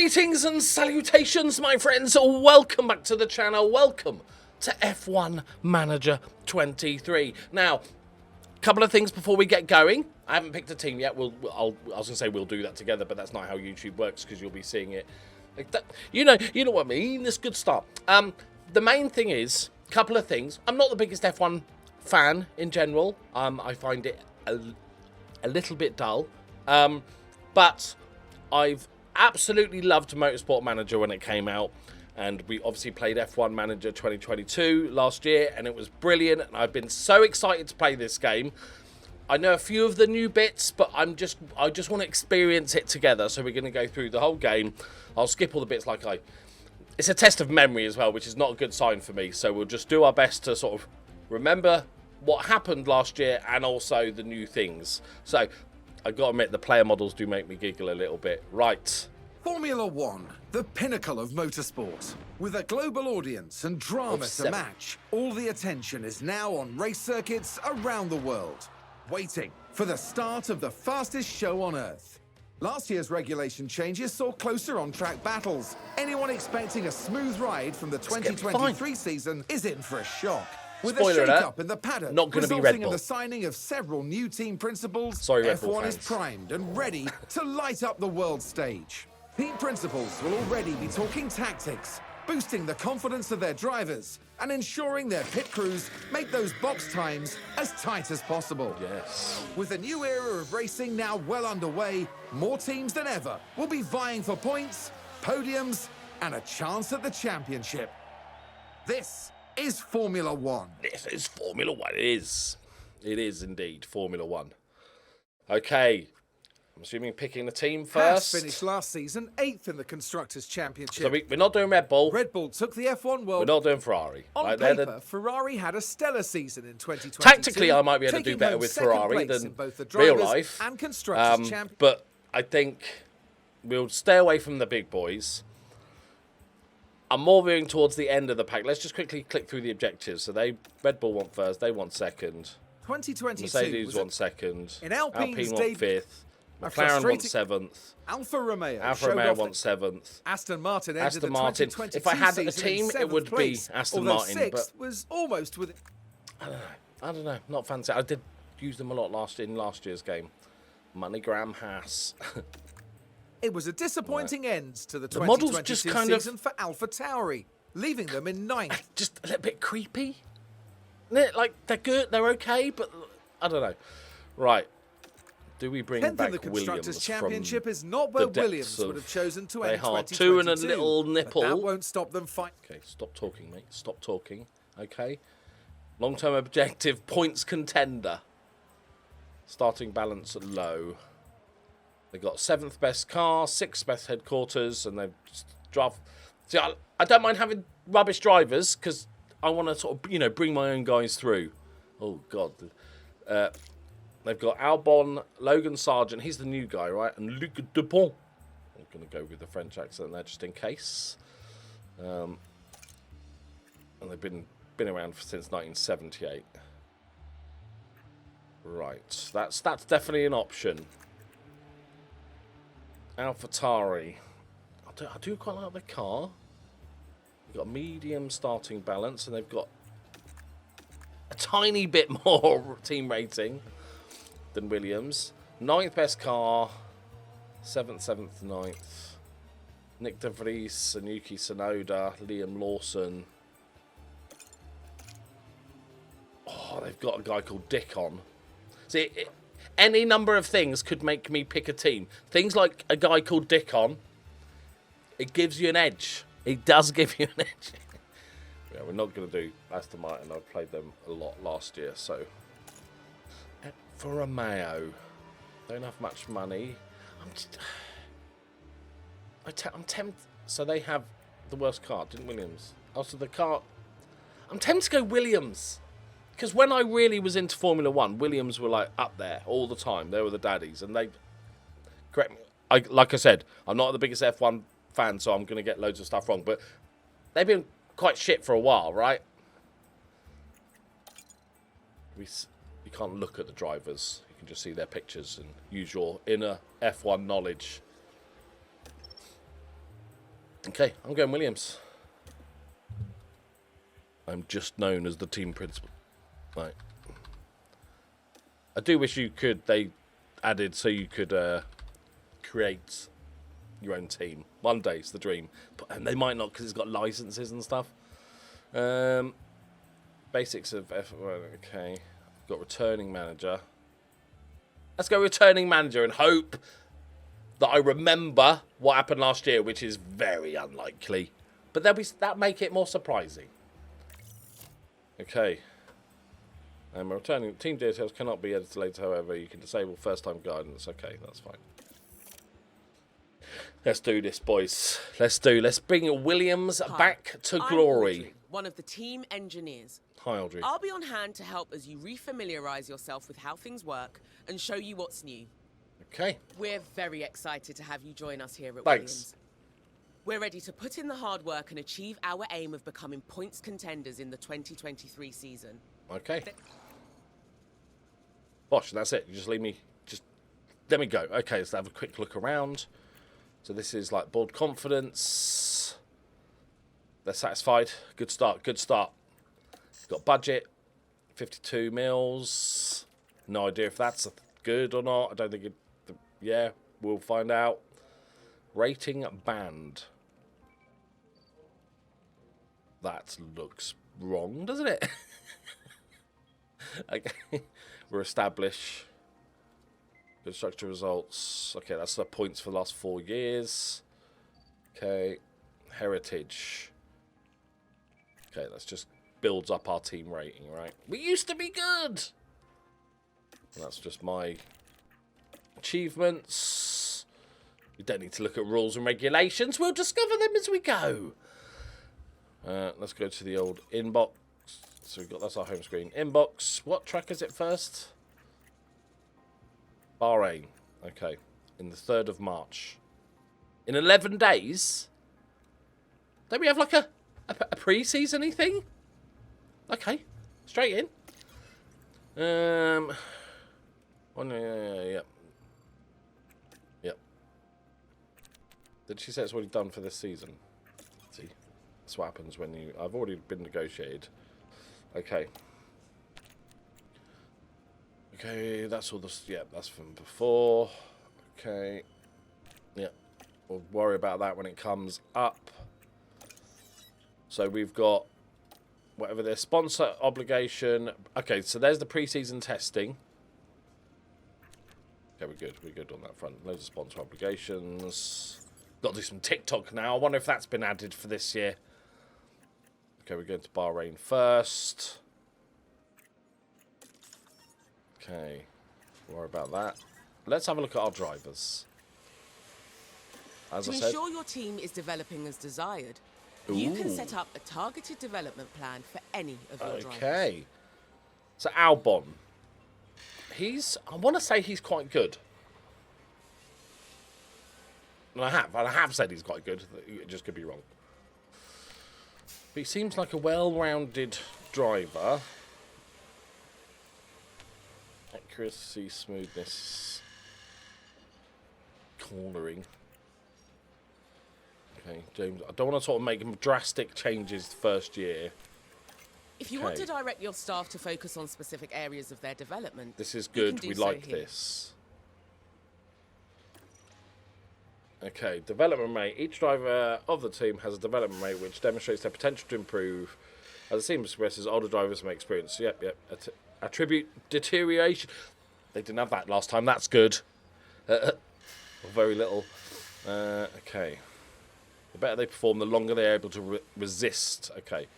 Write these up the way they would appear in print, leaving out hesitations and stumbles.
Greetings and salutations, my friends. Welcome back to the channel. Welcome to F1 Manager 23. Now, a couple of things before we get going. I haven't picked a team yet. I was going to say we'll do that together, but that's not how YouTube works because you'll be seeing it. Like that. You know what I mean. It's a good start. The main thing is, a couple of things. I'm not the biggest F1 fan in general. I find it a little bit dull. But I've absolutely loved Motorsport Manager when it came out, and we obviously played F1 Manager 2022 last year, and it was brilliant, and I've been so excited to play this game. I know a few of the new bits, but I just want to experience it together, so we're going to go through the whole game. I'll skip all the bits it's a test of memory as well, which is not a good sign for me, so we'll just do our best to sort of remember what happened last year and also the new things. So I've got to admit, the player models do make me giggle a little bit. Right. Formula One, the pinnacle of motorsport. With a global audience and drama to match, all the attention is now on race circuits around the world, waiting for the start of the fastest show on Earth. Last year's regulation changes saw closer on-track battles. Anyone expecting a smooth ride from the 2023 season is in for a shock. With Spoiler a shake-up in the paddock, not going to be Red resulting Bull. in the signing of several new team principals, Sorry, Red Bull F1 is fans. primed and ready to light up the world stage. Team principals will already be talking tactics, boosting the confidence of their drivers, and ensuring their pit crews make those box times as tight as possible. Yes. With a new era of racing now well underway, more teams than ever will be vying for points, podiums, and a chance at the championship. This is Formula One. This is Formula One. It is. It is indeed Formula One. Okay. I'm assuming picking the team first. Haas finished last season 8th in the Constructors' Championship. So we're not doing Red Bull. Red Bull took the F1 World. We're not doing Ferrari. On Right, paper, Ferrari had a stellar season in 2022. Tactically, I might be able to do better with Ferrari than both the real drivers life. and Constructors' Championship. But I think we'll stay away from the big boys. I'm more veering towards the end of the pack. Let's just quickly click through the objectives. So Red Bull want first. They want second. 2022 Mercedes want second. In Alpine want fifth. McLaren want seventh. Alfa Romeo want seventh. Aston Martin ended Aston Martin. If I had a team, it would be Aston Martin. Sixth but was almost within. I don't know. Not fancy. I did use them a lot in last year's game. MoneyGram Haas. It was a disappointing end to the models 2022 just kind season for AlphaTauri, leaving them in 9th. Just a little bit creepy. Like, they're good, they're okay, but I don't know. Right. Do we bring 10th back in the Constructors' Williams Championship from is not where the depths Williams would have chosen to they end are 2022. 2 and a little nipple. But that won't stop them fighting. Okay, stop talking, mate. Stop talking. Okay. Long-term objective, points contender. Starting balance low. They got 7th best car, 6th best headquarters, and they've just drive. See, I don't mind having rubbish drivers because I want to sort of, bring my own guys through. Oh God, they've got Albon, Logan Sargent. He's the new guy, right? And Luc Dupont. I'm going to go with the French accent there just in case. And they've been around since 1978. Right, that's definitely an option. AlphaTauri. I do quite like the car. They've got medium starting balance, and they've got a tiny bit more team rating than Williams. 9th best car, 7th, 9th. Nick De Vries, Yuki Tsunoda, Liam Lawson. Oh, they've got a guy called Dick on. See, any number of things could make me pick a team. Things like a guy called Dickon, it gives you an edge. It does give you an edge. Yeah, we're not going to do Aston Martin. I played them a lot last year, so. For Romeo, don't have much money. I'm tempted. So they have the worst car, didn't Williams? Also, the car. I'm tempted to go Williams. Because when I really was into Formula One, Williams were like up there all the time. They were the daddies, and they. Correct me. Like I said, I'm not the biggest F1 fan, so I'm going to get loads of stuff wrong. But they've been quite shit for a while, right? You can't look at the drivers. You can just see their pictures and use your inner F1 knowledge. Okay, I'm going Williams. I'm just known as the team principal. Right. I do wish they added so you could create your own team. One day, it's the dream. And they might not because it's got licenses and stuff. Basics of F1, okay. Got returning manager. Let's go returning manager and hope that I remember what happened last year, which is very unlikely. But that make it more surprising. Okay. Returning team details cannot be edited later, however, you can disable first-time guidance. Okay, that's fine. Let's do this, boys. Let's bring Williams back to glory. Audrey, one of the team engineers. Hi, Audrey. I'll be on hand to help as you refamiliarize yourself with how things work and show you what's new. Okay. We're very excited to have you join us here at Thanks. Williams. We're ready to put in the hard work and achieve our aim of becoming points contenders in the 2023 season. Okay. Bosh, that's it. You just leave me. Just let me go. Okay, let's have a quick look around. So this is like board confidence. They're satisfied. Good start. Good start. Got budget. 52 mils. No idea if that's good or not. I don't think it. Yeah, we'll find out. Rating band. That looks wrong, doesn't it? Okay. We're established. Good structure results. Okay, that's the points for the last 4 years. Okay. Heritage. Okay, that's just builds up our team rating, right? We used to be good! That's just my achievements. We don't need to look at rules and regulations. We'll discover them as we go. Let's go to the old inbox. So that's our home screen. Inbox. What track is it first? Bahrain. Okay. In the 3rd of March. In 11 days? Don't we have like a pre-season-y thing? Okay. Straight in. Yeah. Yep. Did she say it's already done for this season? Let's see. That's what happens when you... I've already been negotiated. Okay. Okay, that's all this... Yeah, that's from before. Okay. Yeah. We'll worry about that when it comes up. So we've got... Whatever their sponsor obligation... Okay, so there's the pre-season testing. Okay, we're good. We're good on that front. Loads of sponsor obligations. Got to do some TikTok now. I wonder if that's been added for this year. Okay, we're going to Bahrain first. Okay, worry about that. Let's have a look at our drivers. As I said, to ensure your team is developing as desired, you can set up a targeted development plan for any of your drivers. Okay. So Albon. I want to say he's quite good. And I have said he's quite good. It just could be wrong. But he seems like a well-rounded driver. Accuracy, smoothness, cornering. Okay, James, I don't want to sort of make drastic changes first year. If you want to direct your staff to focus on specific areas of their development, this is good. We like this. Okay, development rate. Each driver of the team has a development rate which demonstrates their potential to improve. As the team progresses, older drivers may experience. Yep. Attribute deterioration. They didn't have that last time. That's good. Or very little. Okay. The better they perform, the longer they're able to resist. Okay.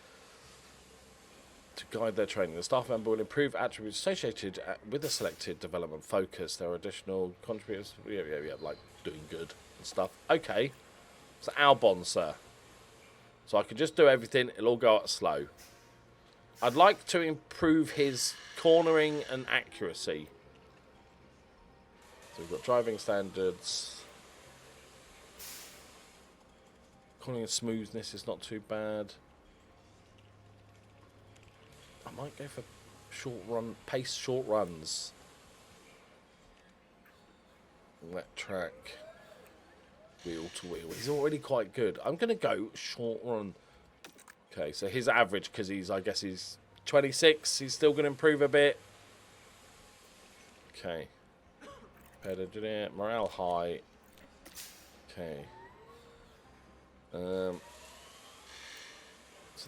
To guide their training, the staff member will improve attributes associated with the selected development focus. There are additional contributors. Yeah, like doing good and stuff. Okay. So Albon, sir. So I can just do everything. It'll all go out slow. I'd like to improve his cornering and accuracy. So we've got driving standards. Cornering and smoothness is not too bad. I might go for short runs. Wet track. wheel to wheel. He's already quite good. I'm going to go short run. Okay, so his average, because I guess he's 26. He's still going to improve a bit. Okay. Morale high. Okay. So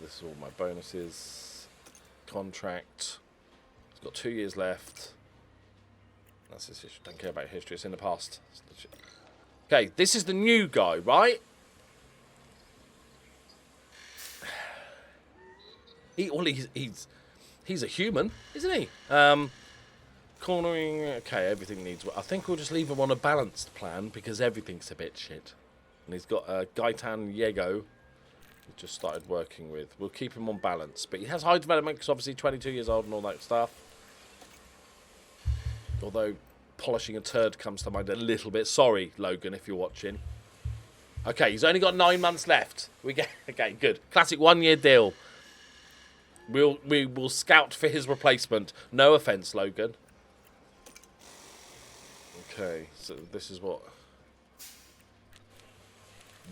this is all my bonuses. Contract. It's got 2 years left. That's his history. Don't care about history. It's in the past. Okay, this is the new guy, right? He's a human, isn't he? Cornering. Okay, everything needs. I think we'll just leave him on a balanced plan because everything's a bit shit. And he's got a Gaitan Yego. He just started working with. We'll keep him on balance, but he has high development because obviously 22 years old and all that stuff. Although polishing a turd comes to mind a little bit. Sorry, Logan, if you're watching. Okay, he's only got 9 months left. Okay, good. Classic 1 year deal. We will scout for his replacement. No offense, Logan. Okay, so this is what.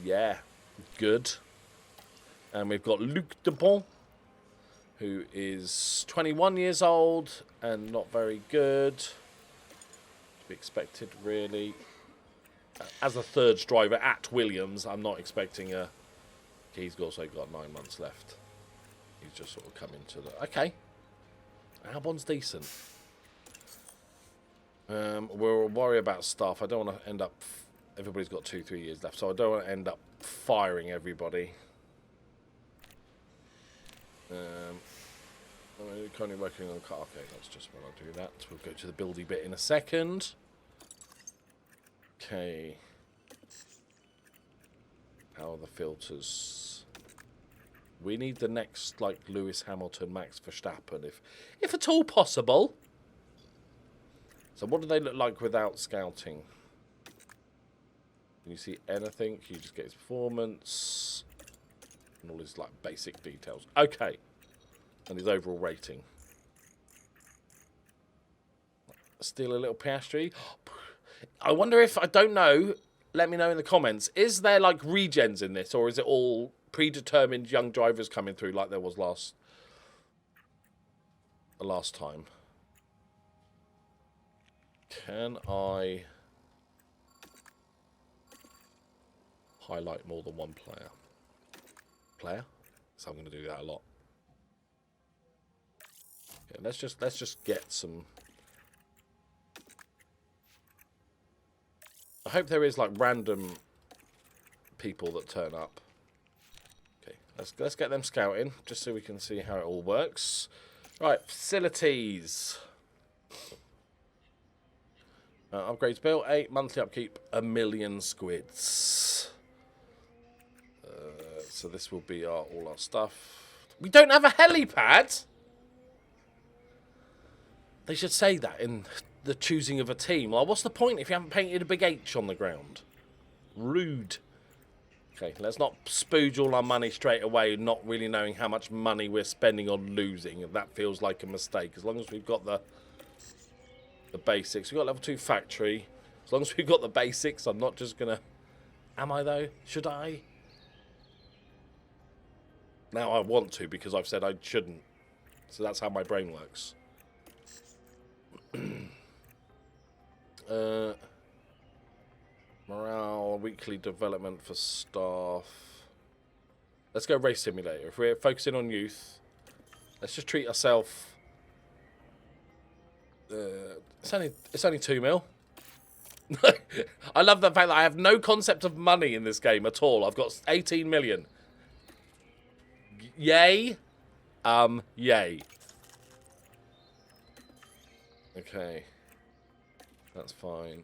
Yeah, good. And we've got Luc Dupont, who is 21 years old and not very good. To be expected, really. As a third driver at Williams, I'm not expecting a... He's also got 9 months left. He's just sort of come into the... Okay. Albon's decent. We'll worry about staff. I don't want to end up... Everybody's got 2-3 years left, so I don't want to end up firing everybody. I'm currently working on a car. Okay, that's just when I'll do that. We'll go to the buildy bit in a second. Okay. How are the filters? We need the next, like, Lewis Hamilton, Max Verstappen, if at all possible. So what do they look like without scouting? Can you see anything? You just get his performance and all his, like, basic details. Okay. And his overall rating. Still a little Piastri. I wonder if, I don't know, let me know in the comments, is there like regens in this, or is it all predetermined young drivers coming through like there was last time? Can I highlight more than one player? So I'm going to do that a lot. Yeah, let's just get some. I hope there is like random people that turn up. Okay, let's get them scouting just so we can see how it all works. Right, facilities. Upgrades built 8, monthly upkeep 1 million squids. So this will be all our stuff. We don't have a helipad. They should say that in the choosing of a team. Well, what's the point if you haven't painted a big H on the ground? Rude. Okay, let's not spooge all our money straight away, not really knowing how much money we're spending on losing. If that feels like a mistake, as long as we've got the basics. We've got level 2 factory. As long as we've got the basics, I'm not just gonna. Am I though? Should I? Now I want to because I've said I shouldn't. So that's how my brain works. Morale, weekly development for staff. Let's go race simulator. If we're focusing on youth, let's just treat ourselves. It's only 2 mil. I love the fact that I have no concept of money in this game at all. I've got 18 million. Yay. Yay. Okay. That's fine.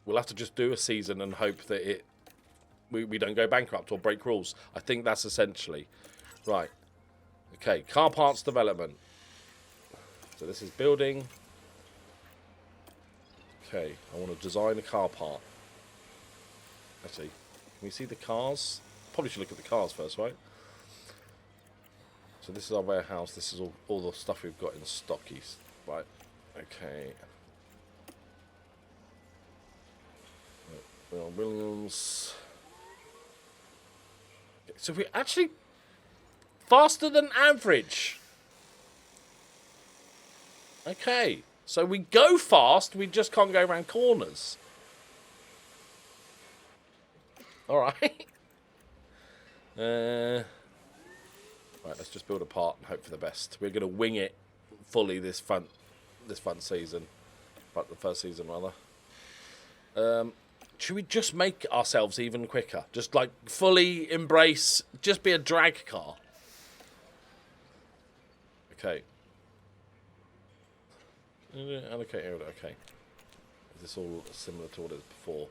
We'll have to just do a season and hope that we don't go bankrupt or break rules. I think that's essentially. Right. Okay, car parts development. So this is building. Okay, I want to design a car part. Actually, can we see the cars? Probably should look at the cars first, right? So this is our warehouse. This is all the stuff we've got in stockies. Right. Okay. Well, Williams. Okay, so we're actually faster than average. Okay. So we go fast, we just can't go around corners. Alright. Right, let's just build a part and hope for the best. We're going to wing it fully this front season. The first season, rather. Should we just make ourselves even quicker? Just, like, fully embrace, just be a drag car. Okay. Allocate area, okay. Is this all similar to what it was before?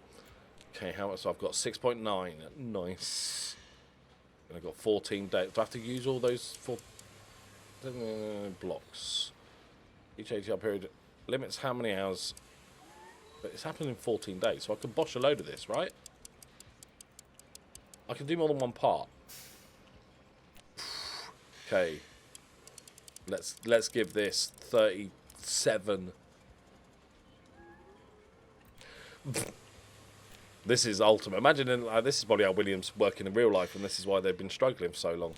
Okay, how much? So I've got 6.9. Nice. And I've got 14 days. Do I have to use all those 4 blocks? Each ATR period limits how many hours. But it's happened in 14 days, so I can bosh a load of this, right? I can do more than one part. Okay. Let's give this 37. This is ultimate. Imagine this is probably how Williams working in real life, and this is why they've been struggling for so long.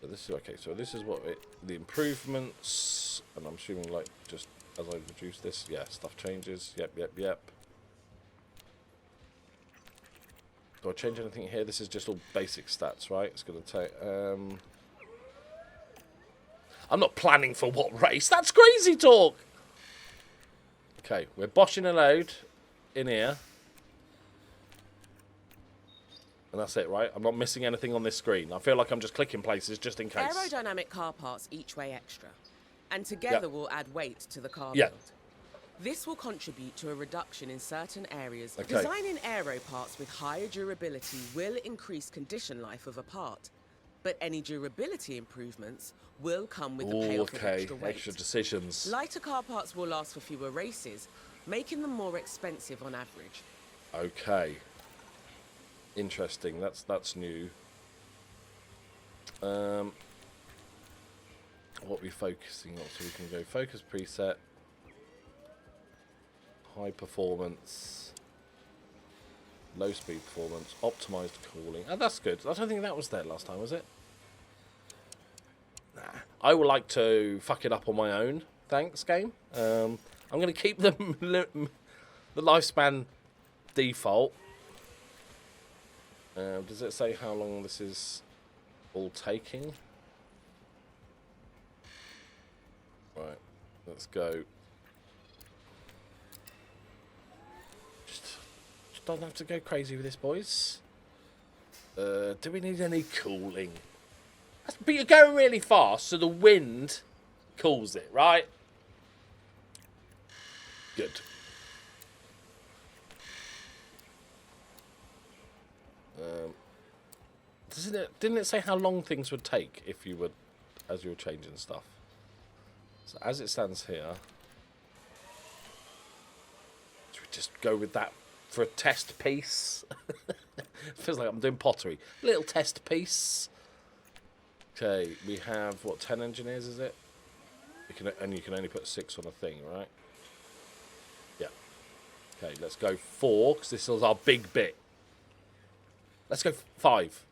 But this is okay. So this is what the improvements, and I'm assuming like just as I reduce this, yeah, stuff changes. Yep. Do I change anything here? This is just all basic stats, right? It's going to take... I'm not planning for what race. That's crazy talk. Okay, we're boshing a load in here. And that's it, right? I'm not missing anything on this screen. I feel like I'm just clicking places just in case. Aerodynamic car parts each weigh extra. And together will add weight to the car Yeah. build. This will contribute to a reduction in certain areas. Okay. Designing aero parts with higher durability will increase condition life of a part, but any durability improvements will come with the payoff of extra weight. Extra decisions. Lighter car parts will last for fewer races, making them more expensive on average. Okay. Interesting. That's new. What are we focusing on? So we can go focus preset. High performance, low speed performance, optimized cooling. Oh, that's good. I don't think that was there last time, was it? Nah. I would like to fuck it up on my own. Thanks, game. I'm going to keep the lifespan default. Does it say how long this is all taking? Right, let's go. Don't have to go crazy with this, boys. Do we need any cooling? But you're going really fast, so the wind cools it, right? Good. Didn't it say how long things would take if you would, as you were changing stuff? So as it stands here, should we just go with that? For a test piece. Feels like I'm doing pottery. Little test piece. Okay, we have, what, 10 engineers, is it? And you can only put 6 on a thing, right? Yeah. Okay, let's go 4, because this is our big bit. Let's go 5.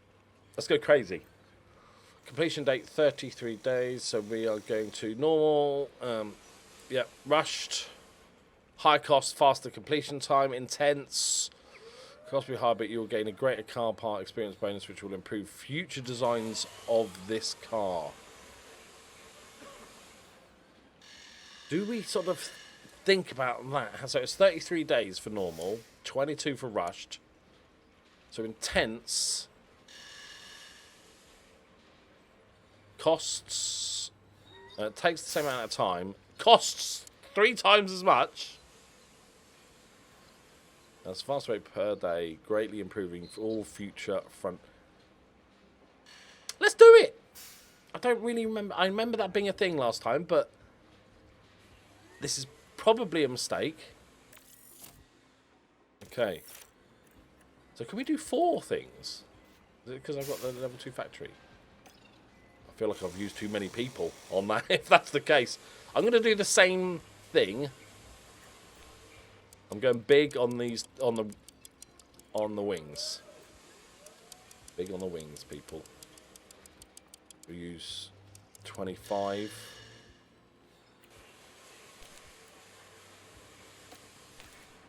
Let's go crazy. Completion date, 33 days, so we are going to normal. Yeah, rushed. High cost, faster completion time, intense. Cost will be high, but you will gain a greater car part experience bonus, which will improve future designs of this car. Do we sort of think about that? So it's 33 days for normal, 22 for rushed. So intense. Costs. Takes the same amount of time. Costs 3 times as much. That's fast rate per day, greatly improving for all future front. Let's do it! I don't really remember. I remember that being a thing last time, but this is probably a mistake. Okay. So can we do 4 things? Is it because I've got the level 2 factory? I feel like I've used too many people on that, if that's the case. I'm going to do the same thing, I'm going big on these, on the wings. Big on the wings, people. We use 25.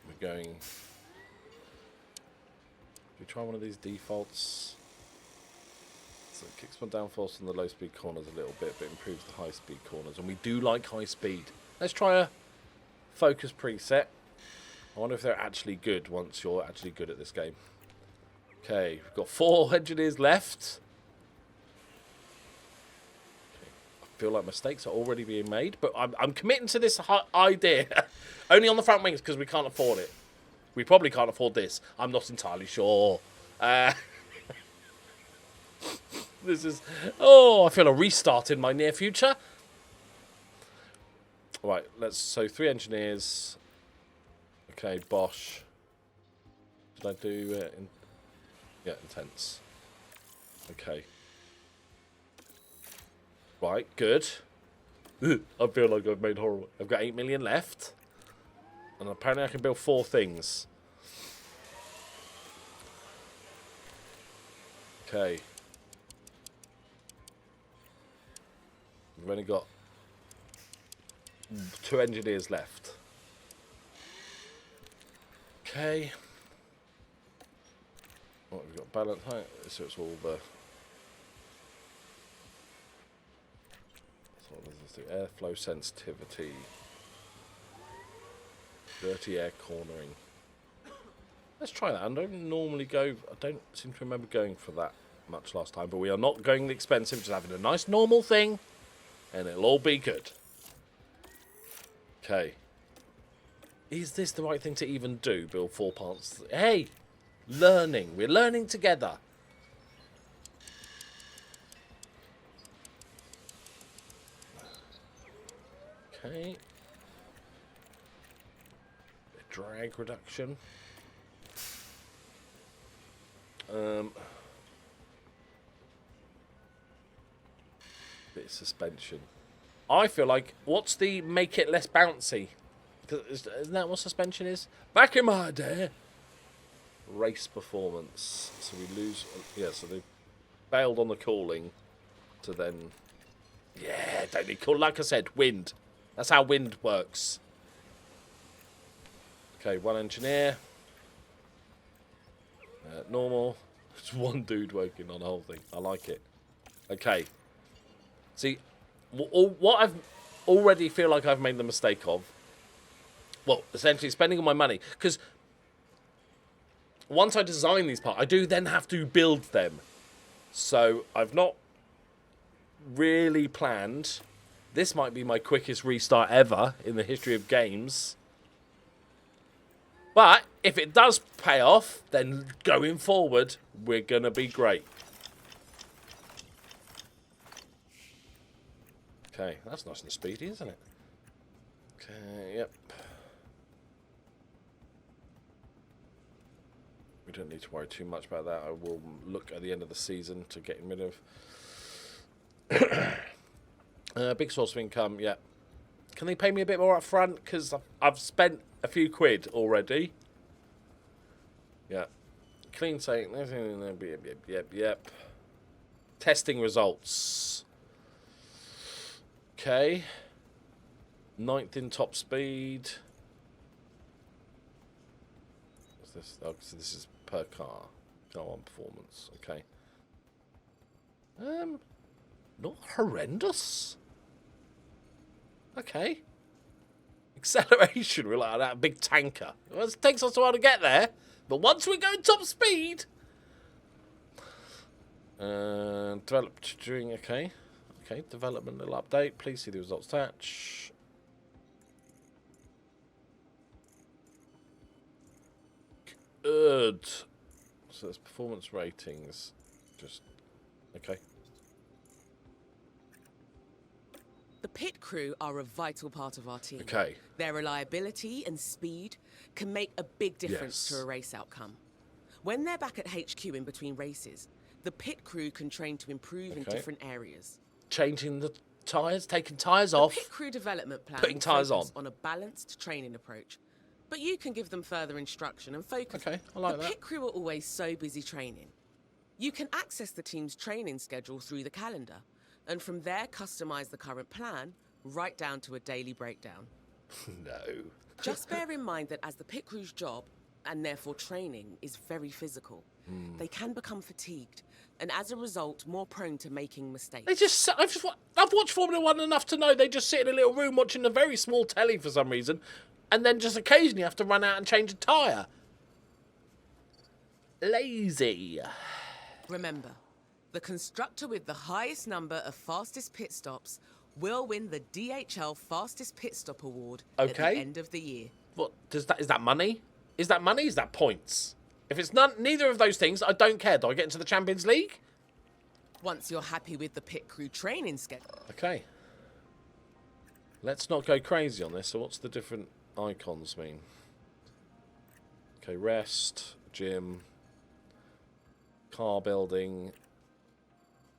We're going... We try one of these defaults. So it kicks my downforce on the low speed corners a little bit, but improves the high speed corners. And we do like high speed. Let's try a focus preset. I wonder if they're actually good once you're actually good at this game. Okay, we've got 4 engineers left. Okay. I feel like mistakes are already being made, but I'm committing to this idea. Only on the front wings because we can't afford it. We probably can't afford this. I'm not entirely sure. This is... Oh, I feel a restart in my near future. Right, so 3 engineers. Okay, Bosch. Should I do... yeah, intense. Okay. Right, good. I feel like I've made horrible... I've got 8 million left. And apparently I can build 4 things. Okay. We've only got 2 engineers left. Okay. What we've got balance height, so it's all the... So what does this do? Airflow sensitivity. Dirty air cornering. Let's try that. I don't normally go... I don't seem to remember going for that much last time, but we are not going the expensive, just having a nice normal thing, and it'll all be good. Okay. Is this the right thing to even do? Build 4 parts. Hey! Learning. We're learning together. Okay. Drag reduction. Bit of suspension. I feel like, what's the make it less bouncy? Isn't that what suspension is? Back in my day. Race performance. So we lose... Yeah, so they bailed on the cooling to then... Yeah, don't need cool. Like I said, wind. That's how wind works. Okay, 1 engineer. Normal. Just 1 dude working on the whole thing. I like it. Okay. See, what I've already feel like I've made the mistake of, well, essentially spending all my money, because once I design these parts, I do then have to build them. So I've not really planned. This might be my quickest restart ever in the history of games. But if it does pay off, then going forward, we're going to be great. Okay, that's nice and speedy, isn't it? Okay, yep. We don't need to worry too much about that. I will look at the end of the season to getting rid of... big source of income, yeah. Can they pay me a bit more up front? Because I've spent a few quid already. Yeah. Clean state. Yep. Testing results. Okay. 9th in top speed. What's this? Oh, so this is per car. Car 1 performance. Okay. Not horrendous. Okay. Acceleration, we're like that big tanker. Well, it takes us a while to get there, but once we go top speed, developed during okay, development little update. Please see the results attached. Good. So there's performance ratings. Just okay. The pit crew are a vital part of our team. Okay. Their reliability and speed can make a big difference to a race outcome. When they're back at HQ in between races, the pit crew can train to improve in different areas. Changing the tyres, taking tyres off. The pit crew development plan putting tyres on a balanced training approach. but you can give them further instruction and focus. Okay, I like the that. pit crew are always so busy training. You can access the team's training schedule through the calendar, and from there customize the current plan right down to a daily breakdown. No. Just bear in mind that as the pit crew's job, and therefore training, is very physical, they can become fatigued, and as a result, more prone to making mistakes. I've watched Formula 1 enough to know they just sit in a little room watching a very small telly for some reason, and then just occasionally have to run out and change a tyre. Lazy. Remember, the constructor with the highest number of fastest pit stops will win the DHL Fastest Pit Stop Award at the end of the year. What is that money? Is that money? Is that points? If it's neither of those things, I don't care. Do I get into the Champions League? Once you're happy with the pit crew training schedule. Okay. Let's not go crazy on this. So what's the different icons mean? Okay, rest, gym, car building,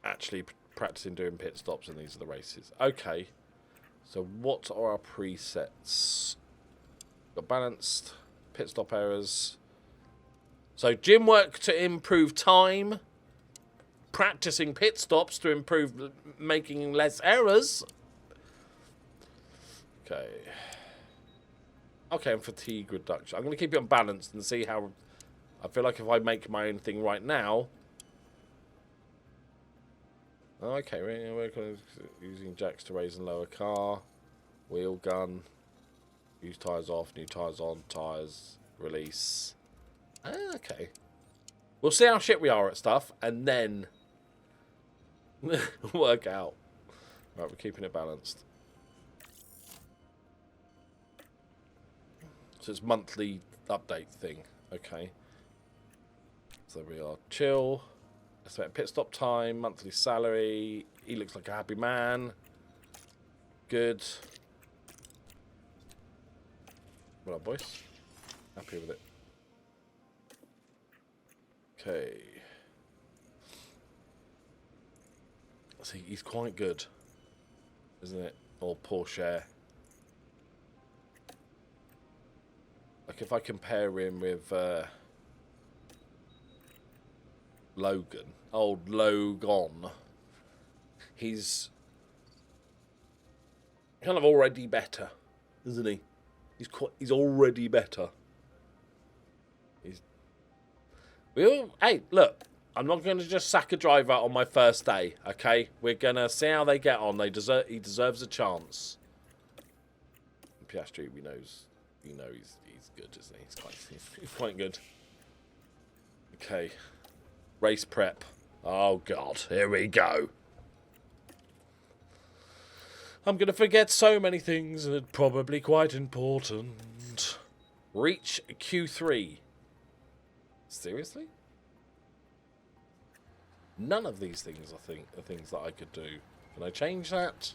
actually practicing doing pit stops, and these are the races. Okay. So what are our presets? Got balanced, pit stop errors. So gym work to improve time, practicing pit stops to improve making less errors. Okay. Okay, and fatigue reduction. I'm going to keep it unbalanced and see how... I feel like if I make my own thing right now... Okay, we're using jacks to raise and lower car. Wheel gun. Use tyres off, new tyres on, tyres, release. Okay. We'll see how shit we are at stuff, and then work out. Right, we're keeping it balanced. So it's monthly update thing. Okay. So we are chill. Estimate pit stop time, monthly salary. He looks like a happy man. Good. Well done, boys. Happy with it. Okay. See, he's quite good, isn't it? Or Corsair. Like if I compare him with Logan, old Logan, he's kind of already better, isn't he? He's already better. Hey, look, I'm not going to just sack a driver on my first day, okay? We're going to see how they get on. He deserves a chance. Piastri, we know he's good, isn't he? He's quite good. Okay. Race prep. Oh, God. Here we go. I'm going to forget so many things, and it's probably quite important. Reach Q3. Seriously? None of these things, I think, are things that I could do. Can I change that?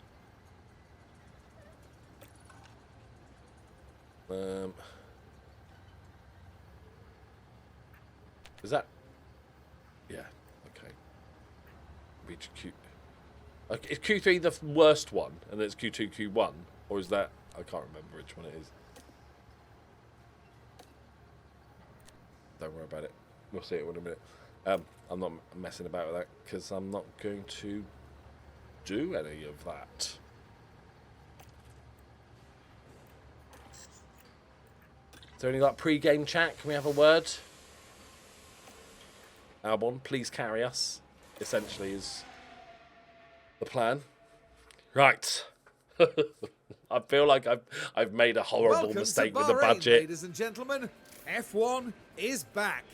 Is that... Yeah, okay. Reach Q... Okay, is Q3 the worst one, and then it's Q2, Q1? Or is that... I can't remember which one it is. Don't worry about it. We'll see it in a minute. I'm not messing about with that because I'm not going to do any of that. Is there any like pre-game chat? Can we have a word? Albon, please carry us. Essentially, is the plan. Right. I feel like I've made a horrible mistake with the budget. Ladies and gentlemen, F1 is back.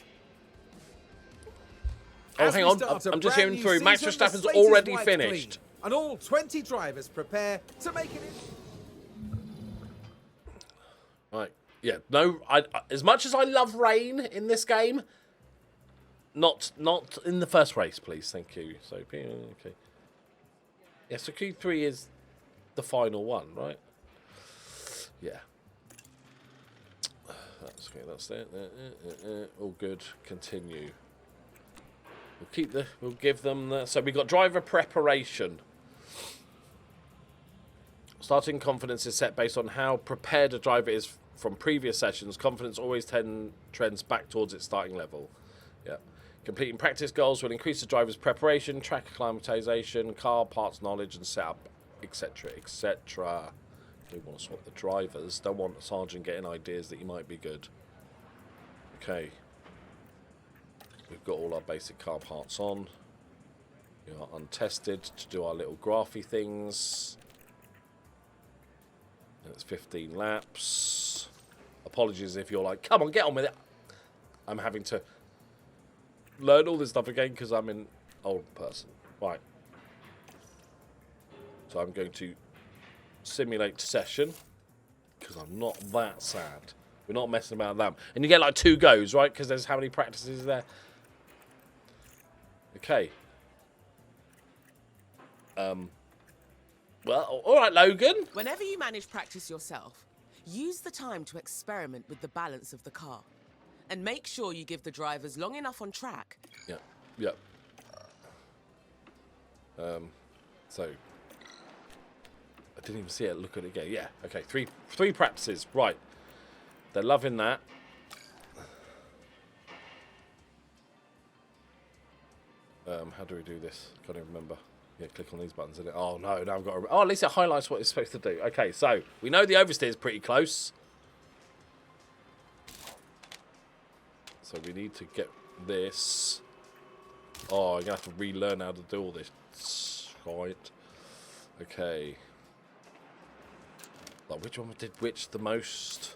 Oh, hang on. I'm just hearing through. Max Verstappen's already finished. And all 20 drivers prepare to make it in. Right. Yeah. No. As much as I love rain in this game, not in the first race, please. Thank you. So, okay. Yeah. So Q3 is the final one, right? Yeah. That's okay. That's it. All good. Continue. We'll give them the... So we got driver preparation. Starting confidence is set based on how prepared a driver is from previous sessions, confidence always trends back towards its starting level. Yeah. Completing practice goals will increase the driver's preparation, track acclimatization, car parts knowledge and setup, etc., etc. We want to swap the drivers. Don't want the sergeant getting ideas that you might be good. Okay. We've got all our basic car parts on. We are untested to do our little graphy things. It's 15 laps. Apologies if you're like, come on, get on with it. I'm having to learn all this stuff again because I'm an old person. Right. So I'm going to simulate session because I'm not that sad. We're not messing about them. And you get like 2 goes, right? Because there's how many practices there? Okay. Well, all right, Logan. Whenever you manage practice yourself, use the time to experiment with the balance of the car. And make sure you give the drivers long enough on track. Yeah, yeah. So, I didn't even see it. Look at it again. Yeah, okay. Three practices. Right. They're loving that. How do we do this? Can't even remember. Yeah, click on these buttons, isn't it? Oh, no, now I've got to... Oh, at least it highlights what it's supposed to do. Okay, so, we know the oversteer is pretty close. So we need to get this. Oh, I'm going to have to relearn how to do all this. Right. Okay. Like, which one did which the most?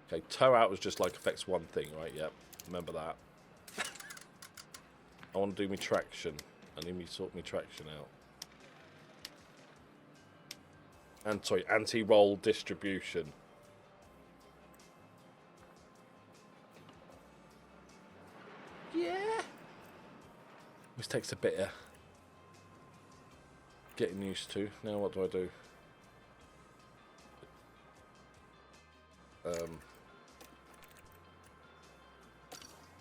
Okay, toe out was just like affects one thing, right? Yep. Remember that. I want to do me traction. I need me to sort me traction out. And sorry, anti-roll distribution. Yeah. This takes a bit of getting used to. Now what do I do?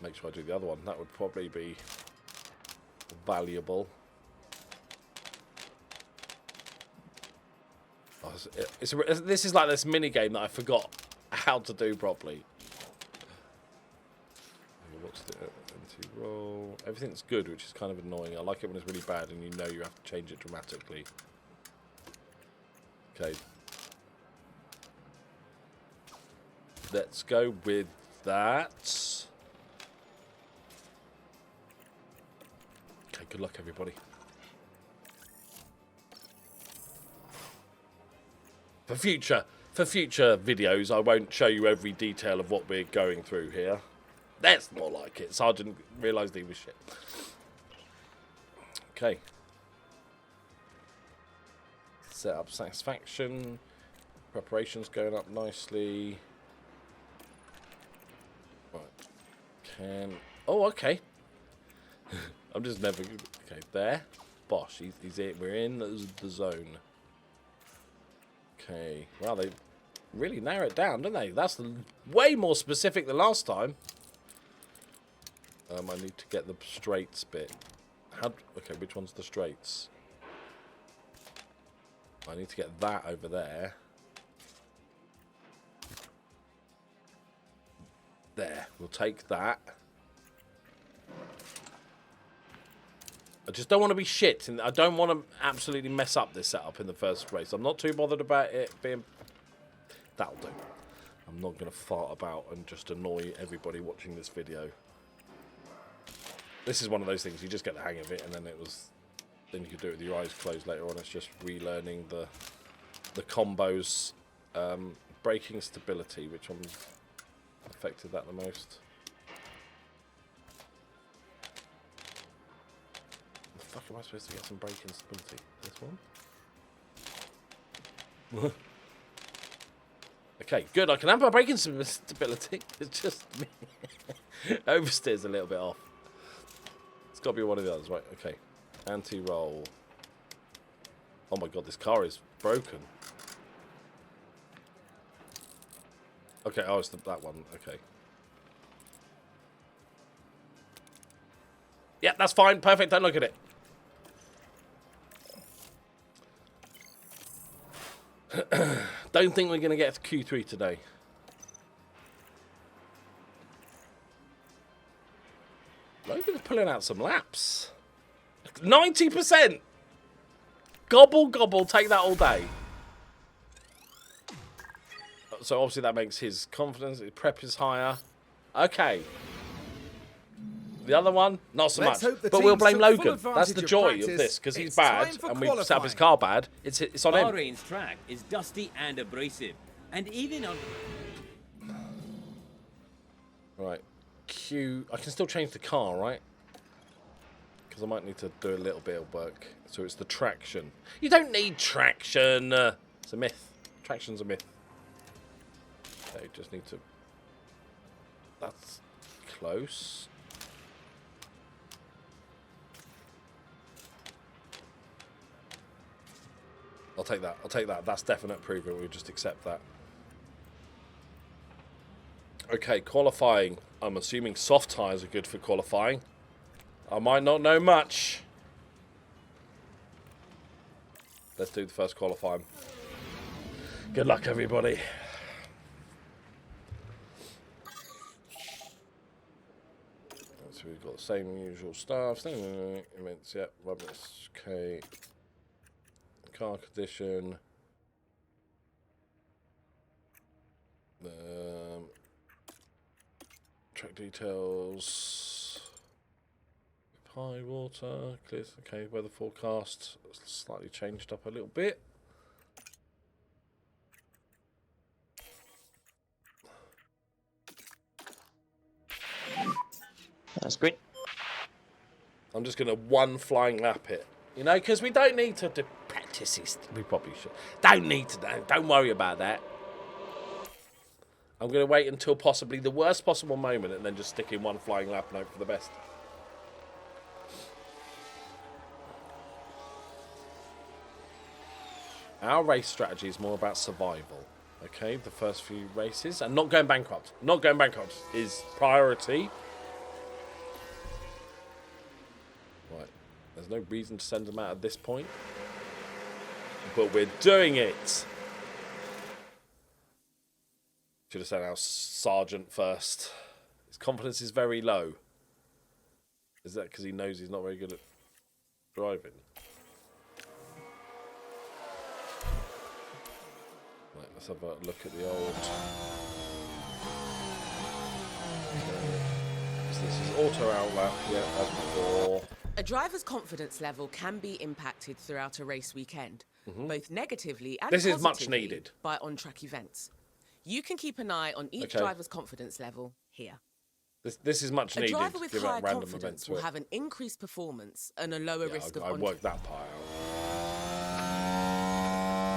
Make sure I do the other one. That would probably be valuable. Oh, this is like this mini game that I forgot how to do properly. What's the anti-roll? Everything's good, which is kind of annoying. I like it when it's really bad and you know you have to change it dramatically. Okay. Let's go with that. Okay, good luck, everybody. For future videos, I won't show you every detail of what we're going through here. That's more like it. Sergeant realised he was shit. Okay. Set up satisfaction. Preparation's going up nicely. Right. Oh, okay. I'm just never... Okay, there. Bosh, he's it. We're in the zone. Okay. Well, they really narrow it down, don't they? That's way more specific than last time. I need to get the straights bit. Okay, which one's the straights? I need to get that over there. There. We'll take that. I just don't want to be shit. And I don't want to absolutely mess up this setup in the first race. I'm not too bothered about it being... That'll do. I'm not going to fart about and just annoy everybody watching this video. This is one of those things, you just get the hang of it, and then then you could do it with your eyes closed later on. It's just relearning the combos. Braking stability, which one affected that the most? The fuck am I supposed to get some braking stability? This one? Okay, good. I can have my braking stability. It's just me. Oversteer's a little bit off. It's got to be one of the others, right? Okay. Anti-roll. Oh my god, this car is broken. Okay, oh, it's that one. Okay. Yeah, that's fine. Perfect. Don't look at it. Don't think we're going to get to Q3 today. Logan's pulling out some laps. 90%. Gobble, gobble. Take that all day. So obviously that makes his confidence, his prep is higher. Okay. The other one, not so much. But we'll blame Logan. That's the joy of this, because he's bad and we set up his car bad. It's on him. Bahrain's track is dusty and abrasive, and even on. Right. Q. I can still change the car, right? Because I might need to do a little bit of work. So it's the traction. You don't need traction. It's a myth. Traction's a myth. Okay, just need to. That's close. I'll take that. I'll take that. That's definite improvement. We'll just accept that. Okay, qualifying. I'm assuming soft tyres are good for qualifying. I might not know much. Let's do the first qualifying. Good luck, everybody. So we've got the same usual stuff. Events, yep. Rubbish. Okay. Car condition. Track details. High water. Clear. Okay, weather forecast. Slightly changed up a little bit. That's great. I'm just going to one flying lap it. You know, because we don't need to do practices. We probably should. Don't need to. Don't worry about that. I'm going to wait until possibly the worst possible moment and then just stick in one flying lap and hope for the best. Our race strategy is more about survival. Okay, the first few races. And not going bankrupt. Not going bankrupt is priority. Right. There's no reason to send them out at this point. But we're doing it. Should have sent our sergeant first. His confidence is very low. Is that because he knows he's not very good at driving? Right, let's have a look at the old. So this is auto outlap, yeah, as before. A driver's confidence level can be impacted throughout a race weekend, both negatively and This is much positively needed. by on-track events. You can keep an eye on each driver's confidence level here. This is much needed. A driver with Give out higher random confidence events will to it. have an increased performance and a lower risk of I on-track. worked that part out.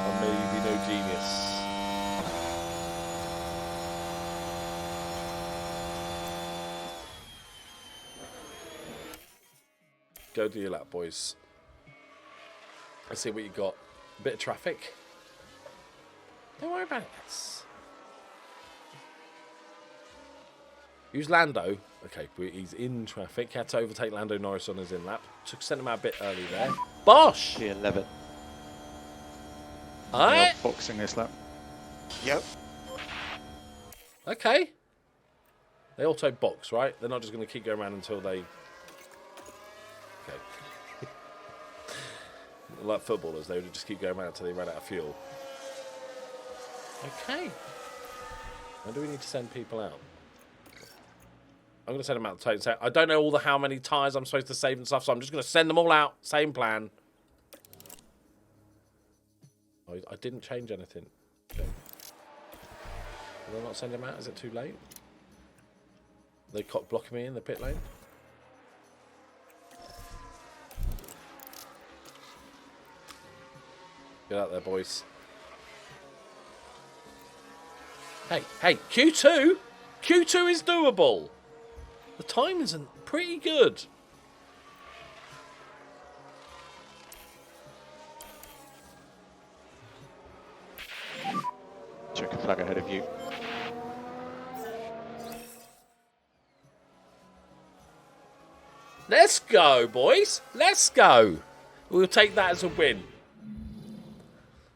I may be no genius. Go do your lap, boys. Let's see what you got. A bit of traffic. Don't worry about it. Use Lando. Okay, he's in traffic. Had to overtake Lando Norris on his in-lap. Sent him out a bit early there. Bosh! Yeah, 11. Alright. Boxing this lap. Yep. Okay. They auto box, right? They're not just going to keep going around until they... Okay. Like footballers, they would just keep going around until they ran out of fuel. Okay. When do we need to send people out? I'm going to send them out to total. I don't know how many tyres I'm supposed to save and stuff, so I'm just going to send them all out. Same plan. Oh, I didn't change anything. Okay. Will I not send them out? Is it too late? Are they blocking me in the pit lane? Get out there, boys. Hey, Q2? Q2 is doable. The time isn't pretty good. Check a flag ahead of you. Let's go, boys. Let's go. We'll take that as a win.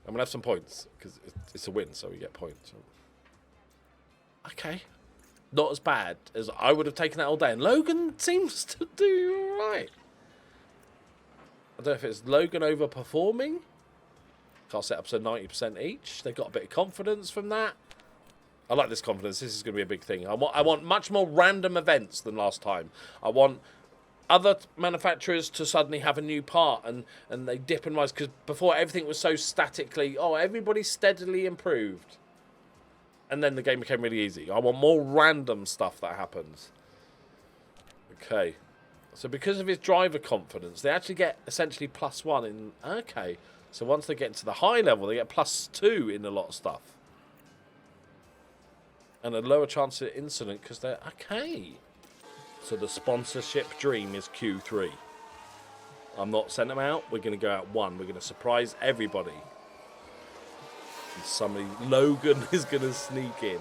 I'm going to have some points, because it's a win, so we get points. Okay. not as bad as I would have taken that all day. And Logan seems to do right. I don't know if it's Logan overperforming. Car setups are 90% each. They got a bit of confidence from that. I like this confidence. This is going to be a big thing. I want much more random events than last time. I want other manufacturers to suddenly have a new part and they dip and rise. Because before, everything was so statically, oh, everybody steadily improved. And then the game became really easy. I want more random stuff that happens. Okay. So because of his driver confidence, they actually get essentially +1 in... Okay. So once they get to the high level, they get +2 in a lot of stuff. And a lower chance of incident because they're... Okay. So the sponsorship dream is Q3. I'm not sending them out. We're going to go out 1. We're going to surprise everybody. And somebody... Logan is going to sneak in.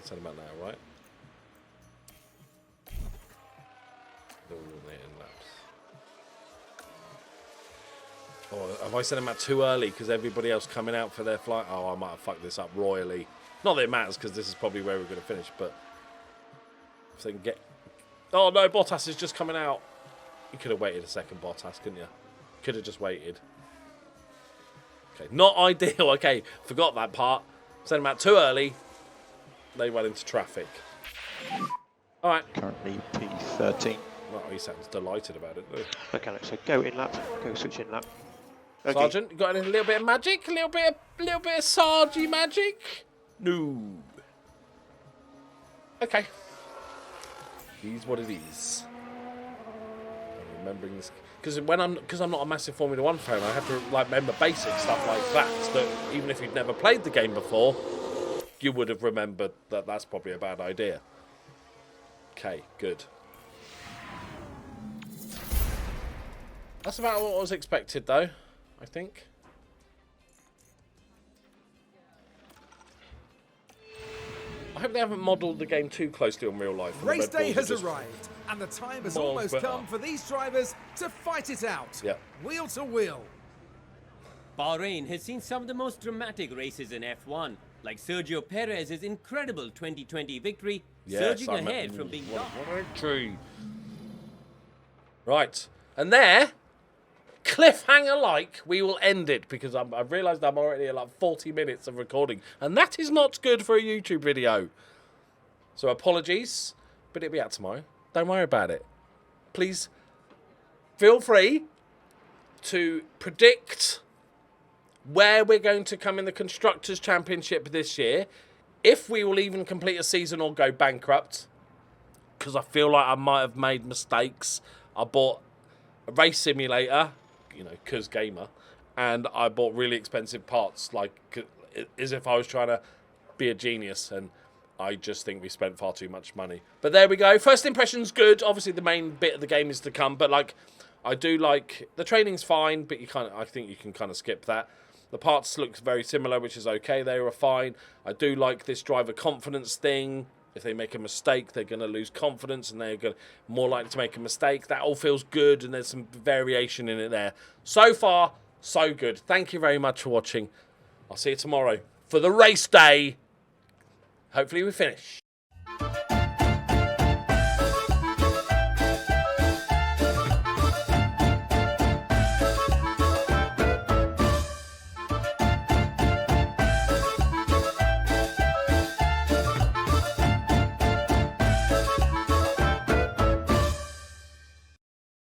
Send them out now, right? Oh, have I sent them out too early because everybody else coming out for their flight? Oh, I might have fucked this up royally. Not that it matters because this is probably where we're going to finish, but if they can get... Oh, no, Bottas is just coming out. You could have waited a second, Bottas, couldn't you? Could have just waited. Okay, not ideal. Okay, forgot that part. Sent them out too early. They went into traffic. All right. Currently P13. Well, he sounds delighted about it, though. Okay, so go in lap. Go switch in lap. Okay. Sergeant, you got a little bit of magic? A little bit of Sargy magic? No. Okay. He's what it is. I'm remembering this because I'm not a massive Formula 1 fan, I have to like remember basic stuff like that. So that even if you'd never played the game before, you would have remembered that that's probably a bad idea. Okay, good. That's about what was expected, though. I think. I hope they haven't modelled the game too closely on real life. Race day has arrived, and the time has almost come for these drivers to fight it out. Yeah. Wheel to wheel. Bahrain has seen some of the most dramatic races in F1, like Sergio Perez's incredible 2020 victory, surging ahead from being top. Victory. Right, and there. Cliffhanger-like, we will end it because I've realised I'm already at like 40 minutes of recording, and that is not good for a YouTube video. So apologies, but it'll be out tomorrow. Don't worry about it. Please feel free to predict where we're going to come in the Constructors' Championship this year, if we will even complete a season or go bankrupt, because I feel like I might have made mistakes. I bought a race simulator, you know, cause gamer, and I bought really expensive parts, like as if I was trying to be a genius, and I just think we spent far too much money. But there we go. First impression's good. Obviously, the main bit of the game is to come, but like, I do like the training's fine, but I think you can kind of skip that. The parts look very similar, which is okay. They were fine. I do like this driver confidence thing. If they make a mistake, they're going to lose confidence and they're more likely to make a mistake. That all feels good, and there's some variation in it there. So far, so good. Thank you very much for watching. I'll see you tomorrow for the race day. Hopefully we finish.